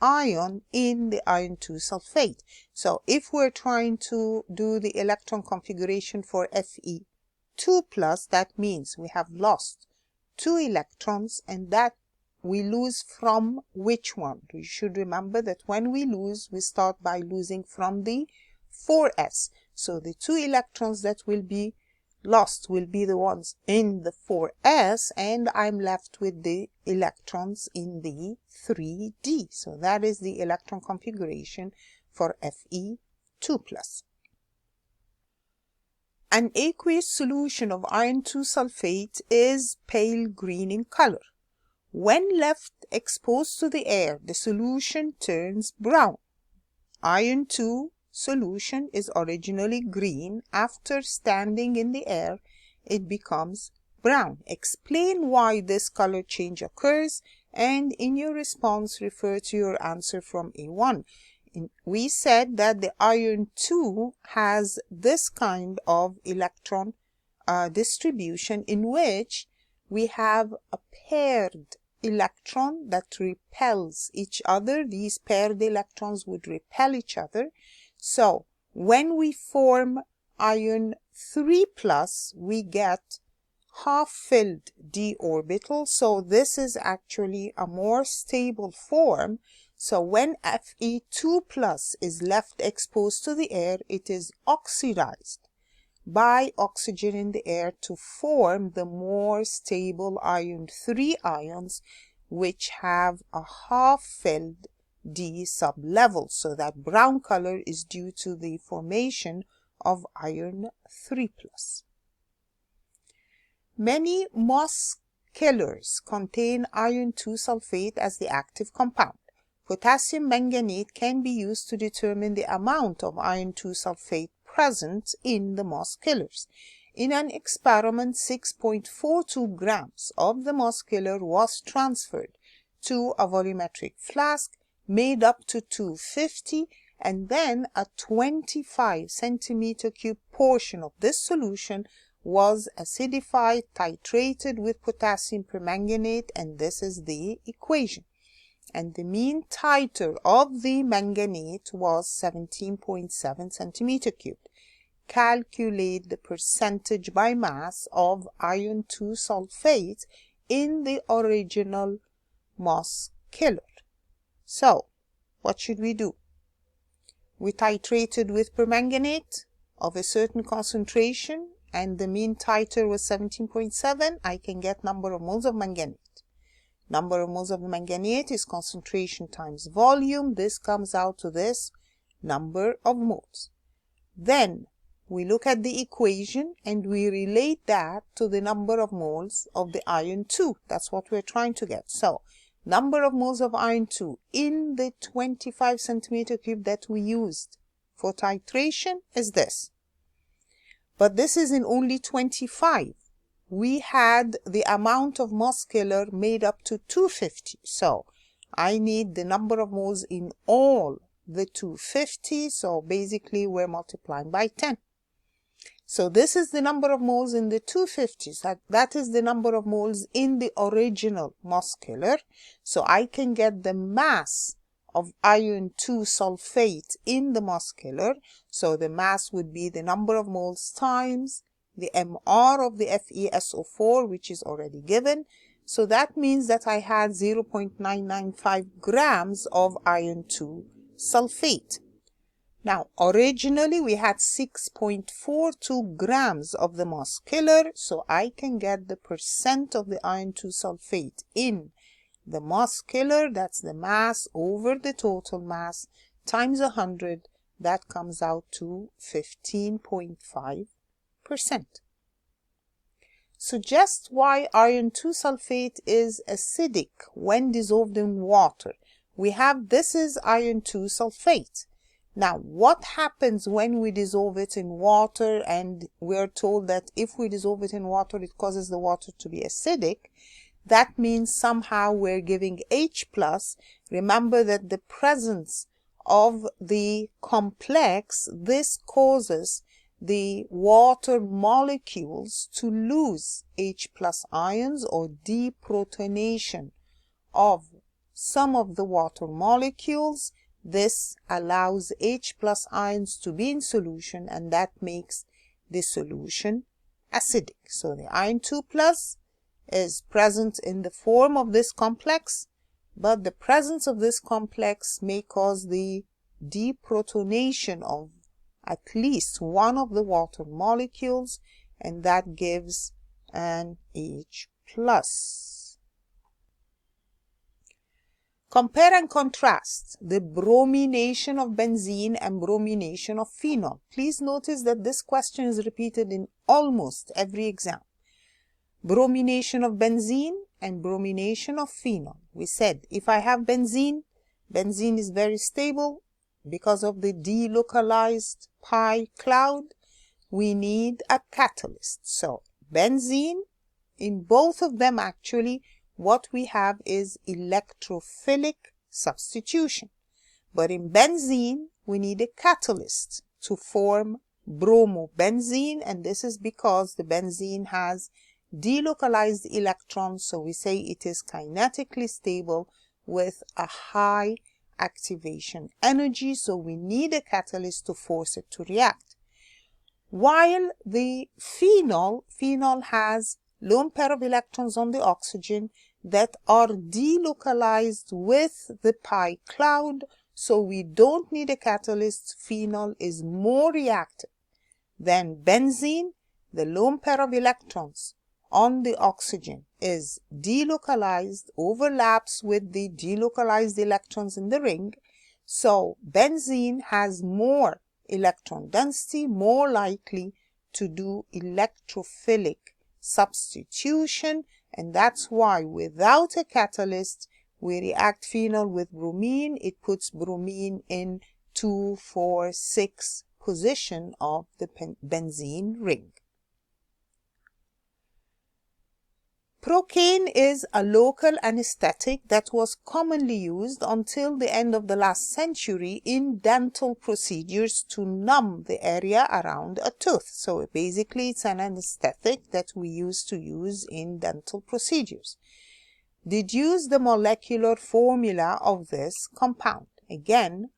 ion in the iron 2 sulfate. So if we're trying to do the electron configuration for Fe2+, that means we have lost 2 electrons, and that we lose from which one? You should remember that when we lose, we start by losing from the 4s. So the 2 electrons that will be lost will be the ones in the 4s, and I'm left with the electrons in the 3d. So that is the electron configuration for Fe2+. An aqueous solution of iron 2 sulfate is pale green in color. When left exposed to the air, the solution turns brown. Iron 2 solution is originally green. After standing in the air, it becomes brown. Explain why this color change occurs, and in your response, refer to your answer from A1. we said that the iron 2 has this kind of electron distribution in which we have a paired electron that repels each other. These paired electrons would repel each other. So when we form iron 3 plus, we get half-filled d orbital. So this is actually a more stable form. So when Fe2 plus is left exposed to the air, it is oxidized by oxygen in the air to form the more stable iron 3 ions, which have a half-filled d sublevel. So that brown color is due to the formation of iron 3 plus. Many Moss killers contain iron 2 sulfate as the active compound. Potassium manganate can be used to determine the amount of iron 2 sulfate present in the Moss killers. In an experiment, 6.42 grams of the Moss killer was transferred to a volumetric flask made up to 250, and then a 25 centimeter cube portion of this solution was acidified, titrated with potassium permanganate, and this is the equation. And the mean titer of the manganate was 17.7 centimeter cubed. Calculate the percentage by mass of iron 2 sulfate in the original Moss killer. So, what should we do? We titrated with permanganate of a certain concentration, and the mean titer was 17.7, I can get number of moles of manganate. Number of moles of manganate is concentration times volume. This comes out to this number of moles. Then we look at the equation and we relate that to the number of moles of the iron 2. That's what we're trying to get. So, number of moles of iron 2 in the 25 centimeter cube that we used for titration is this. But this is in only 25. We had the amount of Moss killer made up to 250. So I need the number of moles in all the 250. So basically we're multiplying by 10. So this is the number of moles in the 250s. That is the number of moles in the original Moss killer. So I can get the mass of iron 2 sulfate in the Moss killer. So the mass would be the number of moles times the MR of the FeSO4, which is already given. So that means that I had 0.995 grams of iron 2 sulfate. Now, originally we had 6.42 grams of the Moss killer, so I can get the percent of the iron 2 sulfate in the Moss killer. That's the mass over the total mass times 100. That comes out to 15.5%. Suggest why iron 2 sulfate is acidic when dissolved in water. We have this is iron 2 sulfate. Now, what happens when we dissolve it in water? And we're told that if we dissolve it in water, it causes the water to be acidic. That means somehow we're giving H+. Remember that the presence of the complex, this causes the water molecules to lose H+ ions or deprotonation of some of the water molecules. This allows H+ ions to be in solution, and that makes the solution acidic. So the iron 2+ is present in the form of this complex, but the presence of this complex may cause the deprotonation of at least one of the water molecules, and that gives an H+. Compare and contrast the bromination of benzene and bromination of phenol. Please notice that this question is repeated in almost every exam. Bromination of benzene and bromination of phenol. We said if I have benzene, benzene is very stable because of the delocalized pi cloud. We need a catalyst. So benzene, in both of them actually, what we have is electrophilic substitution. But in benzene, we need a catalyst to form bromobenzene, and this is because the benzene has delocalized electrons, so we say it is kinetically stable with a high activation energy, so we need a catalyst to force it to react. While the phenol has lone pair of electrons on the oxygen that are delocalized with the pi cloud, so we don't need a catalyst. Phenol is more reactive than benzene. The lone pair of electrons on the oxygen is delocalized, overlaps with the delocalized electrons in the ring. So benzene has more electron density, more likely to do electrophilic substitution, and that's why without a catalyst we react phenol with bromine. It puts bromine in 2, 4, 6 position of the benzene ring. Procaine is a local anesthetic that was commonly used until the end of the last century in dental procedures to numb the area around a tooth. So basically it's an anesthetic that we used to use in dental procedures. Deduce the molecular formula of this compound. Again,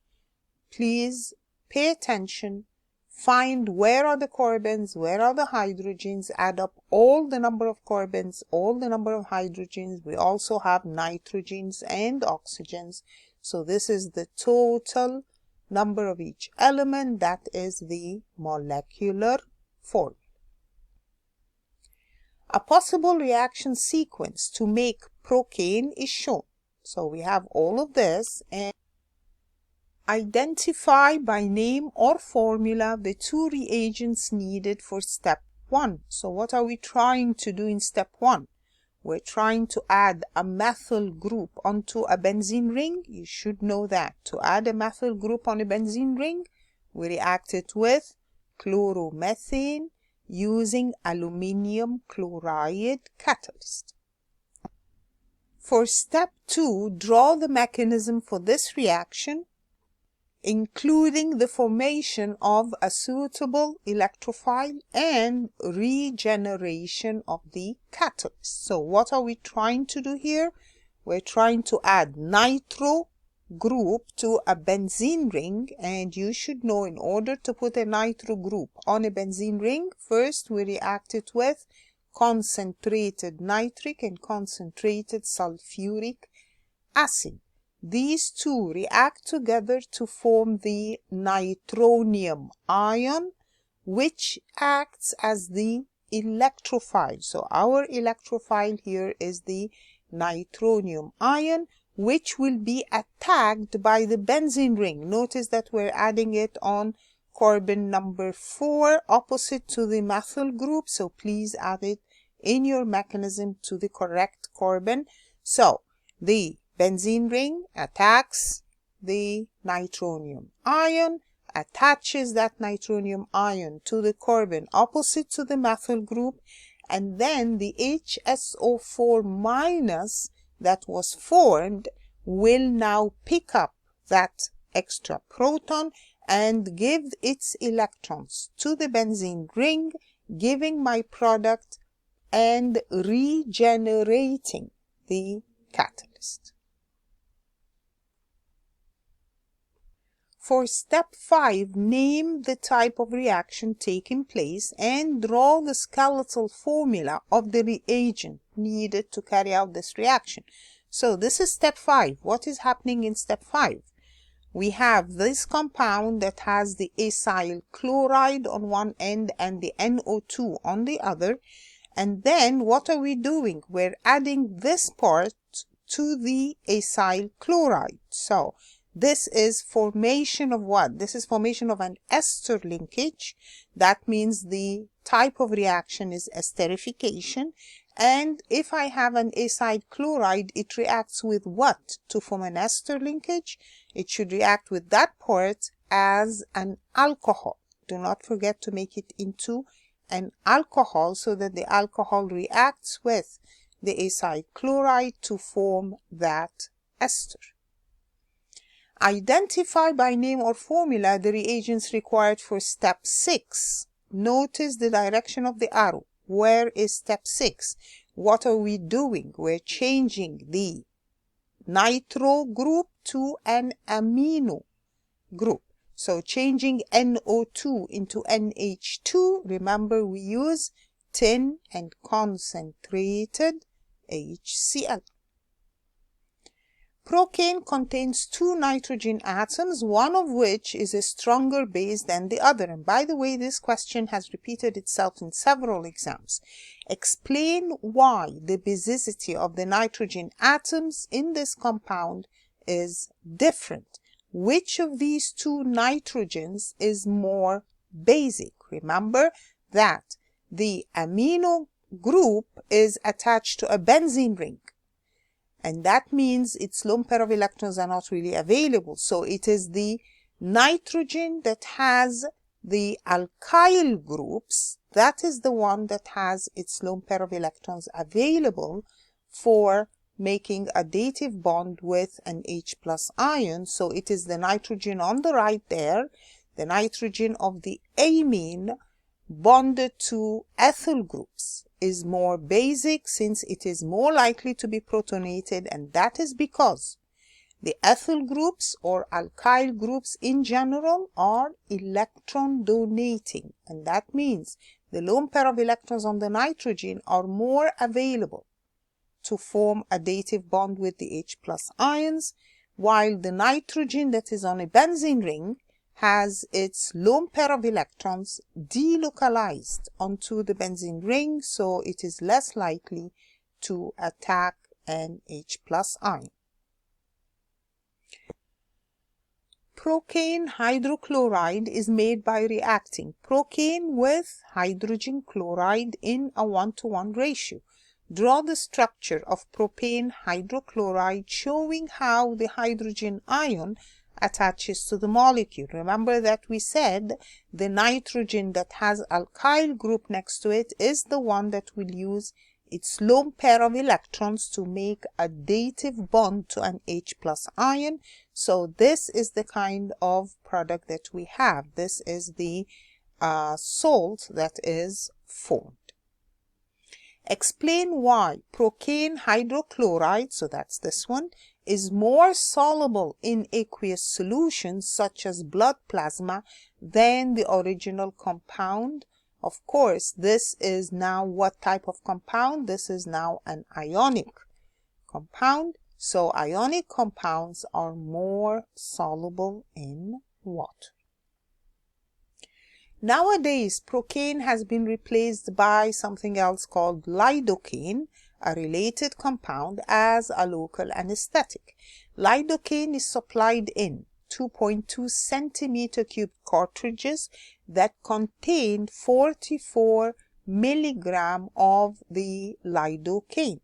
please pay attention. Find where are the carbons, where are the hydrogens, add up all the number of carbons, all the number of hydrogens. We also have nitrogens and oxygens. So this is the total number of each element. That is the molecular formula. A possible reaction sequence to make procaine is shown. So we have all of this, and identify by name or formula the 2 reagents needed for step 1. So what are we trying to do in step 1? We're trying to add a methyl group onto a benzene ring. You should know that. To add a methyl group on a benzene ring, we react it with chloromethane using aluminium chloride catalyst. For step 2, draw the mechanism for this reaction, including the formation of a suitable electrophile and regeneration of the catalyst. So what are we trying to do here? We're trying to add nitro group to a benzene ring, and you should know in order to put a nitro group on a benzene ring, first we react it with concentrated nitric and concentrated sulfuric acid. These two react together to form the nitronium ion, which acts as the electrophile. So our electrophile here is the nitronium ion, which will be attacked by the benzene ring. Notice that we're adding it on carbon number 4, opposite to the methyl group. So please add it in your mechanism to the correct carbon. So the benzene ring attacks the nitronium ion, attaches that nitronium ion to the carbon opposite to the methyl group, and then the HSO4 minus that was formed will now pick up that extra proton and give its electrons to the benzene ring, giving my product and regenerating the catalyst. For step 5, name the type of reaction taking place and draw the skeletal formula of the reagent needed to carry out this reaction. So this is step 5. What is happening in step 5? We have this compound that has the acyl chloride on one end and the NO2 on the other. And then what are we doing? We're adding this part to the acyl chloride. So this is formation of what? This is formation of an ester linkage. That means the type of reaction is esterification. And if I have an acyl chloride, it reacts with what to form an ester linkage? It should react with that part as an alcohol. Do not forget to make it into an alcohol so that the alcohol reacts with the acyl chloride to form that ester. Identify by name or formula the reagents required for step 6. Notice the direction of the arrow. Where is step 6? What are we doing? We're changing the nitro group to an amino group. So changing NO2 into NH2, remember we use tin and concentrated HCl. Procane contains 2 nitrogen atoms, one of which is a stronger base than the other. And by the way, this question has repeated itself in several exams. Explain why the basicity of the nitrogen atoms in this compound is different. Which of these 2 nitrogens is more basic? Remember that the amino group is attached to a benzene ring. And that means its lone pair of electrons are not really available. So it is the nitrogen that has the alkyl groups, that is the one that has its lone pair of electrons available for making a dative bond with an H+ ion. So it is the nitrogen on the right there, the nitrogen of the amine bonded to ethyl groups is more basic since it is more likely to be protonated, and that is because the ethyl groups or alkyl groups in general are electron donating, and that means the lone pair of electrons on the nitrogen are more available to form a dative bond with the H+ ions, while the nitrogen that is on a benzene ring has its lone pair of electrons delocalized onto the benzene ring, so it is less likely to attack an H+ ion. Procane hydrochloride is made by reacting procane with hydrogen chloride in a 1:1 ratio. Draw the structure of propane hydrochloride showing how the hydrogen ion attaches to the molecule. Remember that we said the nitrogen that has alkyl group next to it is the one that will use its lone pair of electrons to make a dative bond to an H+ ion. So this is the kind of product that we have. This is the salt that is formed. Explain why procane hydrochloride, so that's this one, is more soluble in aqueous solutions such as blood plasma than the original compound. Of course, this is now what type of compound? This is now an ionic compound. So ionic compounds are more soluble in water. Nowadays, procane has been replaced by something else called lidocaine, a related compound, as a local anesthetic. Lidocaine is supplied in 2.2 centimeter cube cartridges that contain 44 milligram of the lidocaine.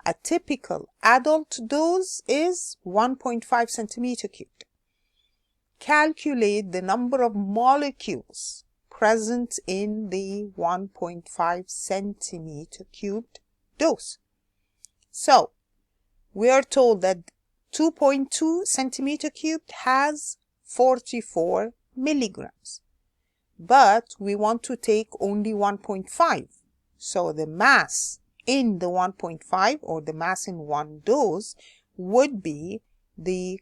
A typical adult dose is 1.5 centimeter cubed. Calculate the number of molecules present in the 1.5 centimeter cubed dose. So we are told that 2.2 centimeter cubed has 44 milligrams, but we want to take only 1.5. So the mass in the 1.5, or the mass in one dose, would be the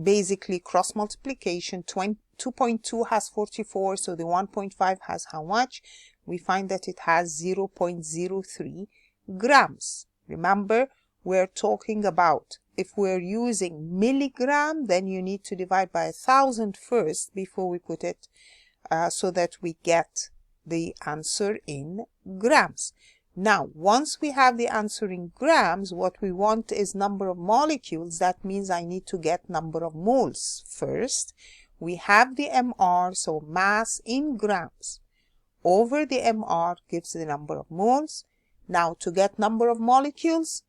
basically cross multiplication. 2.2 has 44, so the 1.5 has how much? We find that it has 0.03 grams. Remember, we're talking about, if we're using milligram, then you need to divide by 1,000 first before we put it, so that we get the answer in grams. Now, once we have the answer in grams, what we want is number of molecules. That means I need to get number of moles first. We have the MR, so mass in grams over the MR gives the number of moles. Now, to get number of molecules,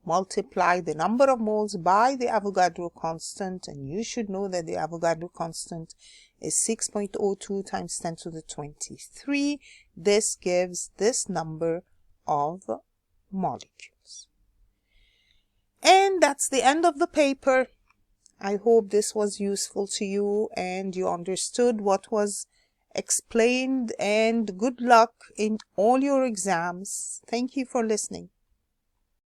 multiply the number of moles by the Avogadro constant, and you should know that the Avogadro constant is 6.02 times 10 to the 23. This gives this number of molecules. And that's the end of the paper. I hope this was useful to you and you understood what was explained, and good luck in all your exams. Thank you for listening.